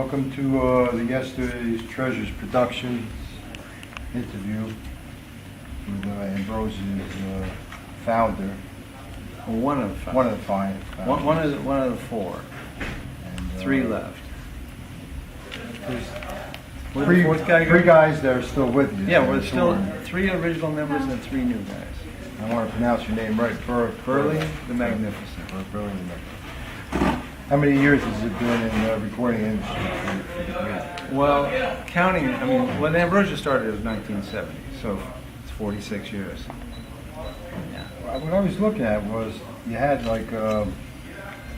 Welcome to the yesterday's Treasures Productions interview with Ambrosia's founder. Well, one of the founders. One of the founders. One of the four. And, Three left. There's three guys that are still with you. Yeah, we're still three original members and three new guys. I want to pronounce your name right. Burleigh the Magnificent. Burleigh the Magnificent. How many years has it been in the recording industry? Well, counting, I mean, when Ambrosia started, it was 1970, so it's 46 years. Yeah. What I was looking at was you had like there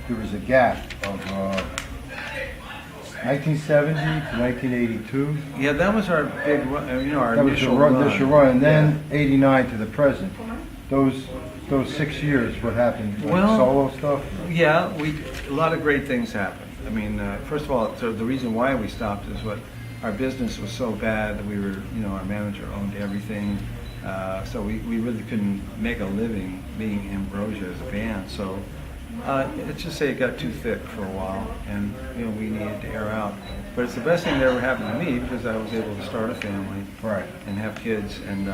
was a gap of 1970 to 1982. Yeah, that was our big run, our That was initial the run. initial run, and then 89 to the present. Those 6 years, what happened? Like Well, solo stuff? Yeah, a lot of great things happened. I mean, first of all, so the reason why we stopped is our business was so bad that we were, our manager owned everything, so we really couldn't make a living being Ambrosia as a band. So let's just say it got too thick for a while, and we needed to air out. But it's the best thing that ever happened to me because I was able to start a family, Right. and have kids, and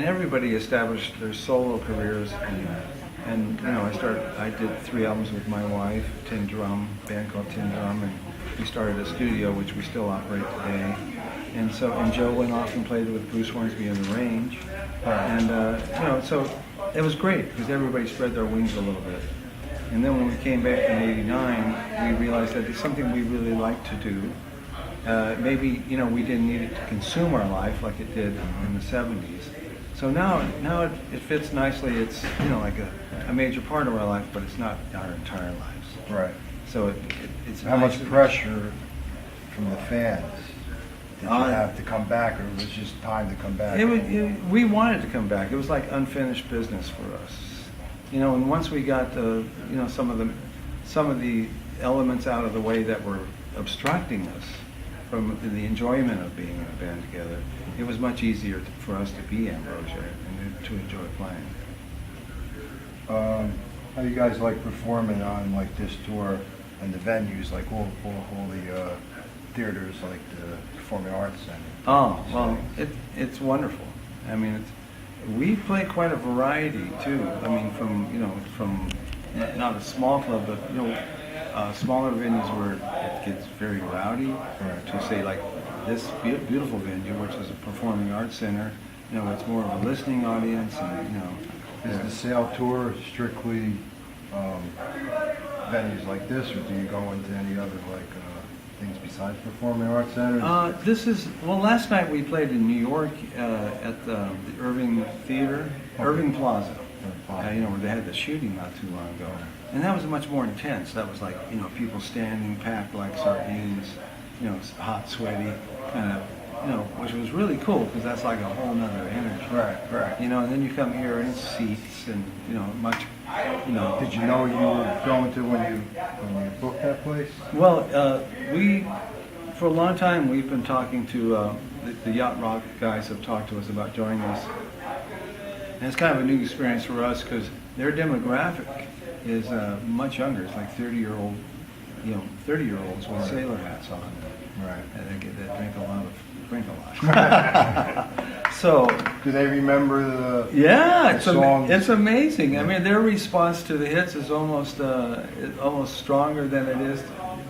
everybody established their solo careers, and I did 3 albums with my wife, Tin Drum, a band called Tin Drum, and we started a studio which we still operate today. And Joe went off and played with Bruce Hornsby in the Range, and so it was great because everybody spread their wings a little bit. And then when we came back in '89, we realized that it's something we really like to do. Maybe we didn't need it to consume our life like it did in the '70s. So now it fits nicely. It's like a major part of our life, but it's not our entire lives. Right. So it's How nice. much pressure from the fans did you have to come back, or it was just time to come back? We wanted to come back. It was like unfinished business for us. And once we got some of the elements out of the way that were obstructing us from the enjoyment of being in a band together, it was much easier for us to be Ambrosia and to enjoy playing. How do you guys like performing on like this tour and the venues, like all the theaters, like the Performing Arts Center? Oh, well, it's wonderful. I mean, we play quite a variety too. I mean, from not a small club, but smaller venues where it gets very rowdy, to say like this beautiful venue, which is a Performing Arts Center. It's more of a listening audience, and Is the Sail Tour strictly venues like this, or do you go into any other things besides Performing Arts Centers? Last night we played in New York at the Irving Theater, Irving Plaza. Where they had the shooting not too long ago, and that was much more intense. That was like people standing packed like sardines, hot, sweaty, kind of, which was really cool because that's like a whole nother energy. Right. And then you come here and it's seats and much. Did you know you were going to when you booked that place? Well, for a long time we've been talking to the yacht rock guys have talked to us about joining us. And it's kind of a new experience for us because their demographic is much younger. It's like 30-year-olds with sailor hats on. Right. And they drink a lot. So. Do they remember the songs? It's amazing. Yeah. I mean, their response to the hits is almost stronger than it is,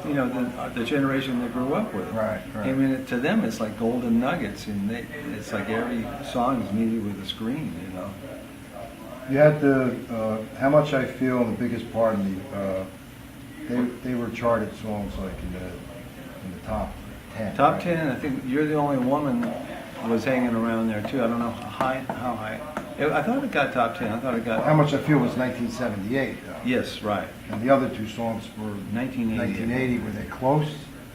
the generation they grew up with. Right. I mean, to them, it's like golden nuggets, and it's like every song is meeting with a scream. You had How Much I Feel, and the biggest part of they were charted songs like in the top 10. Top 10. I think You're the Only Woman was hanging around there too. I don't know how high. I thought it got top 10. I thought it got. How Much I Feel was 1978. Though. Yes, right. And the other two songs were 1980. 1980. Were they close?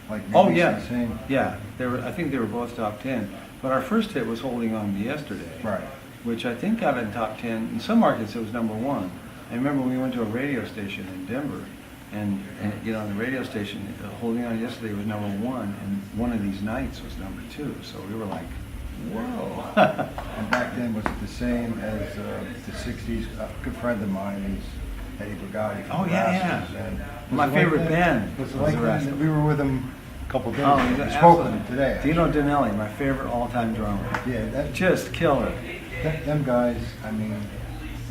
Like yeah. Same? Yeah. I think they were both top 10. But our first hit was Holding On to Yesterday. Right. Which I think got in top 10. In some markets, it was number 1. I remember we went to a radio station in Denver, and on the radio station, Holding On to Yesterday was number 1, and One of These Nights was number 2. So we were like, whoa. And back then, was it the same as the 60s? A good friend of mine is Eddie Brigatti. Oh, yeah. My favorite band Was it like that? We were with him couple days Oh, ago. he's We spoke with absolutely- him today. Dino Danelli, my favorite all-time drummer. Yeah, Just killer. them guys, I mean,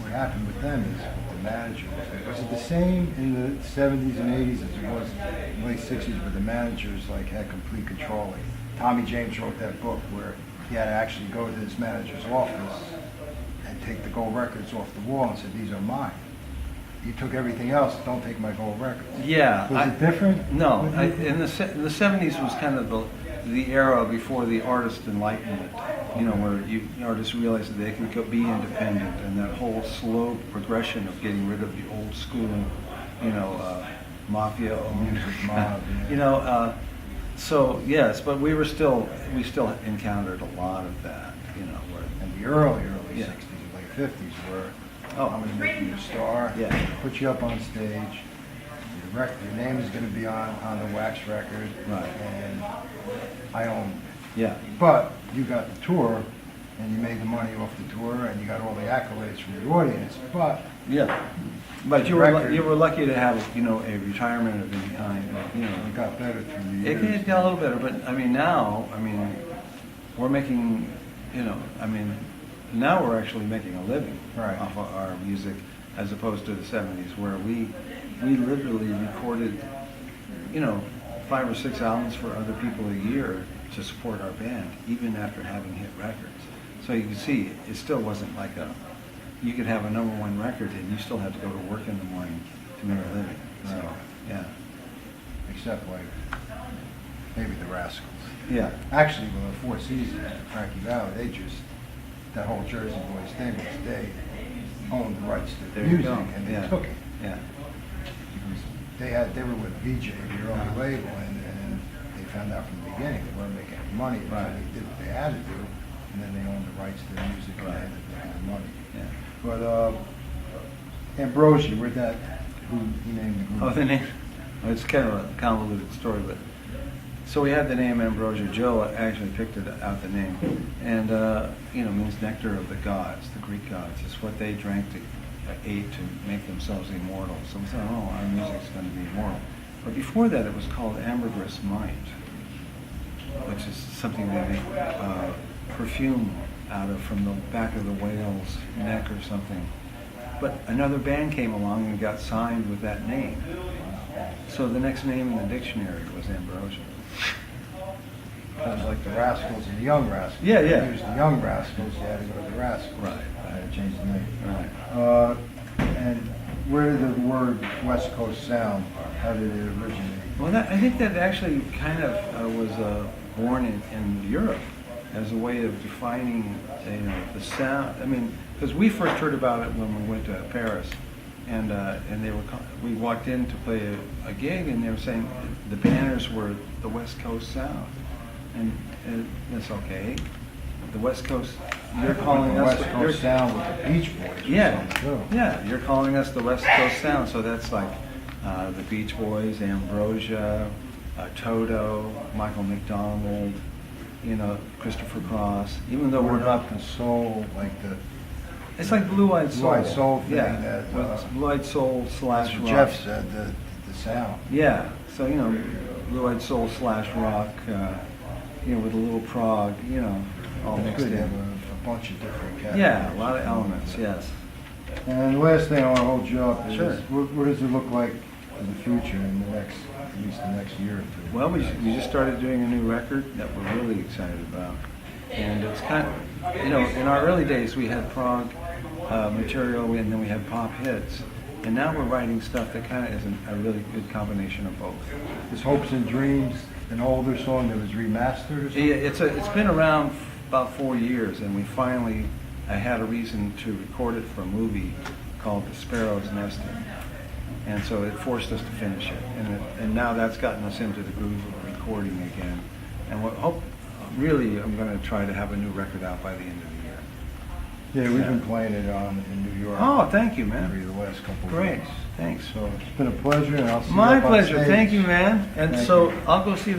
what happened with them is with the managers. Was it the same in the 70s and 80s as it was in the late 60s where the managers like had complete control? Like, Tommy James wrote that book where he had to actually go to his manager's office and take the gold records off the wall and said, these are mine. You took everything else, don't take my gold records. Yeah. Was it different? No, in the 70s was kind of the era before the artist enlightenment, you know, where artists realized that they could be independent, and that whole slow progression of getting rid of the old school, you know, mafia, Music mob, yeah. you know. So yes, but we still encountered a lot of that, you know. Where, And the early Yeah. 60s and late 50s were, Oh. I'm going to make you a star, Yeah. put you up on stage, your name is going to be on the wax record, Right. and I own it. yeah, But you got the tour, and you made the money off the tour, and you got all the accolades from the audience, but yeah. But you Record. were lucky to have, you know, a retirement of any kind, you know. it got better through the It years. got a little better, but I mean now, we're making, you know, now we're actually making a living Right. off of our music, as opposed to the 70s, where we literally recorded, you know, 5 or 6 albums for other people a year to support our band, even after having hit records. So you can see, it still wasn't like you could have a #1 record and you still had to go to work in the morning to make a living. So, Right. yeah. Except like maybe the Rascals. Yeah. Actually, with the Four Seasons, Frankie Valley, that whole Jersey Boys thing was they owned the rights to There the you music go. and they Yeah. took it. Yeah. Because they were with VJ, the early label, and they found out from the beginning they weren't making any money. So Right. they did what they had to do, and then they owned the rights to the music and Right. they ended up making the money. Yeah. But Ambrosia, who named the group? Oh, the name. Well, it's kind of a convoluted story, but so we had the name Ambrosia. Joe actually picked out the name, and you know, means nectar of the gods, the Greek gods. It's what they drank to ate to make themselves immortal. So we thought, oh, our music's going to be immortal. But before that, it was called ambergris might, which is something they make perfume out of from the back of the whale's neck or something. But another band came along and got signed with that name. So the next name in the dictionary was Ambrosia. It was like the Rascals and the Young Rascals. Yeah, yeah. It was the Young Rascals, you had to go to the Rascals. Right. I had to change the name. Right. And where did the word West Coast sound? How did it originate? Well, I think that actually kind of was born in Europe as a way of defining, you know, the sound. I mean, because we first heard about it when we went to Paris, and we walked in to play a gig, and they were saying the banners were the West Coast sound, and that's okay. The West Coast, you're calling the us West Coast sound with the Beach Boys. or Yeah, something, too. yeah, you're calling us the West Coast sound, so that's like the Beach Boys, Ambrosia, Toto, Michael McDonald, you know, Christopher Cross. Even though We're we're not, not the soul, like the it's like Blue-Eyed Soul. Blue-Eyed Soul thing yeah, that, well, it's Blue-Eyed Soul slash as rock. Jeff said, the sound. Yeah, so you know, Blue-Eyed Soul slash rock, you know, with a little prog, you know, all It's mixed good to have in. a bunch of different categories. Yeah, a lot of elements. Yes. And the last thing I want to hold you up is, Sure. what does it look like in the future, in the next, at least the next year or two? Well, we just started doing a new record that we're really excited about. And it's kind of, you know, in our early days we had prog material and then we had pop hits. And now we're writing stuff that kind of is a really good combination of both. Is Hopes and Dreams an older song that was remastered or something? Yeah, it's been around about 4 years, and we finally had a reason to record it for a movie called The Sparrow's Nesting. And so it forced us to finish it. And now that's gotten us into the groove of recording again. And really, I'm going to try to have a new record out by the end of the year. Yeah, we've been playing it in New York. Oh, thank you, For man. the last couple of Great. weeks. Thanks. So it's been a pleasure, and I'll see you My up on pleasure. stage. Thank you, man. And Thank so you. I'll go see